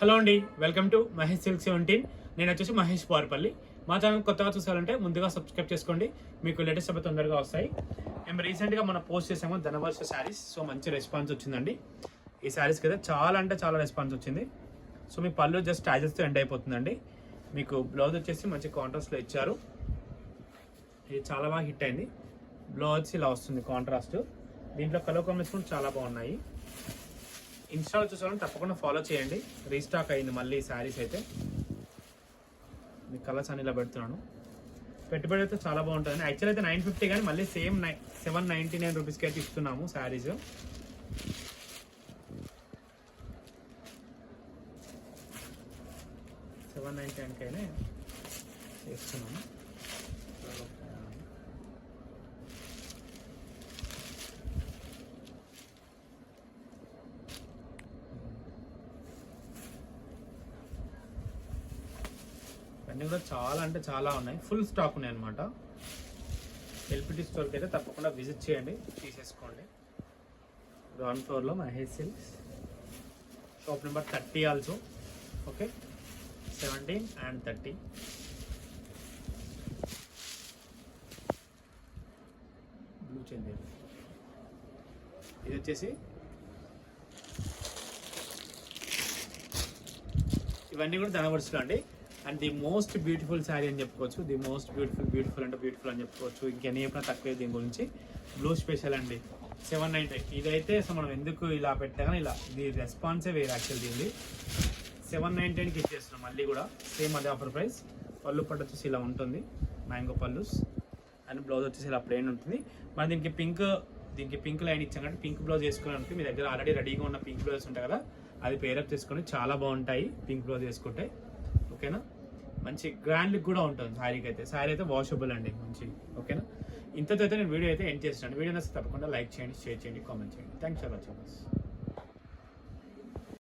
Hello అండి, welcome to Mahesh silk 17. నేను వచ్చేసి మహేష్ పార్పల్లి. మా ఛానల్ కొత్తగా చూసారంటే ముందుగా సబ్స్క్రైబ్ చేసుకోండి, మీకు లేటెస్ట్ అప్డేట్ తొందరగా వస్తాయి. మేము రీసెంట్గా మనం పోస్ట్ చేసాము ధనవర్ష శారీస్. సో మంచి రెస్పాన్స్ వచ్చిందండి ఈ శారీస్కి అయితే, చాలా అంటే చాలా రెస్పాన్స్ వచ్చింది. సో మీ పళ్ళు జస్ట్ ట్యాజెస్తో ఎండ్ అయిపోతుందండి. మీకు బ్లౌజ్ వచ్చేసి మంచి కాంట్రాస్ట్లో ఇచ్చారు. ఇది చాలా బాగా హిట్ అయింది. బ్లౌజ్ ఇలా వస్తుంది కాంట్రాస్ట్. దీంట్లో కలర్ కాంబినేషన్ చాలా బాగున్నాయి. ఇన్స్టాలో చూసాలని తప్పకుండా ఫాలో చేయండి. రీస్టాక్ అయింది మళ్ళీ శారీస్ అయితే. మీ కలర్స్ అని ఇలా పెడుతున్నాను. పెట్టుబడి అయితే చాలా బాగుంటుంది. యాక్చువల్ అయితే 950 కానీ మళ్ళీ సేమ్ 799 రూపీస్కి అయితే ఇస్తున్నాము శారీస్. $799 చేస్తున్నాము. అన్నీ కూడా చాలా అంటే చాలా ఉన్నాయి. ఫుల్ స్టాక్ ఉన్నాయి అనమాట. ఎల్పిటి స్టోర్కి అయితే తప్పకుండా విజిట్ చేయండి, తీసేసుకోండి. గ్రౌండ్ ఫ్లోర్లో Mahesh silks, shop number 30 also. Okay, 17 and 30. Blue Chanderi. ఇది వచ్చేసి ఇవన్నీ కూడా ధనవర్షులు అండి. And the most beautiful sari అని చెప్పుకోవచ్చు. ది మోస్ట్ బ్యూటిఫుల్ అంటే బ్యూటిఫుల్ అని చెప్పుకోవచ్చు. ఇంకెన్ని చెప్పినా తక్కువే దీని గురించి. బ్లూ స్పెషల్ అండి, 790. ఇదైతే అసలు మనం ఎందుకు ఇలా పెట్టాగానే ఇలా ఇది రెస్పాన్సే వేరే. యాక్చువల్ దీన్ని 790కి ఇచ్చేస్తున్నాం. మళ్ళీ కూడా సేమ్ అదే ఆఫర్ ప్రైస్. పళ్ళు పట్టు వచ్చేసి ఇలా ఉంటుంది, మ్యాంగో పళ్ళుస్. అండ్ బ్లౌజ్ వచ్చేసి ఇలా ప్లెయిన్ ఉంటుంది. మనం దీనికి పింక్ లైన్ ఇచ్చాం కాబట్టి పింక్ బ్లౌజ్ వేసుకోవడానికి మీ దగ్గర ఆల్రెడీ రెడీగా ఉన్న పింక్ బ్లౌజ్ ఉంటాయి కదా, అది పేరప్ చేసుకొని చాలా బాగుంటాయి పింక్ బ్లౌజ్ వేసుకుంటే. ఓకేనా, మంచి గ్రాండ్ లుక్ కూడా ఉంటుంది శారీకి అయితే. శారీ అయితే వాషబుల్ అండి మంచి. ఓకేనా, ఇంతతో అయితే నేను వీడియో అయితే ఎండ్ చేస్తున్నాను. వీడియో నచ్చితే తప్పకుండా లైక్ చేయండి, షేర్ చేయండి, కామెంట్ చేయండి. Thanks for watching.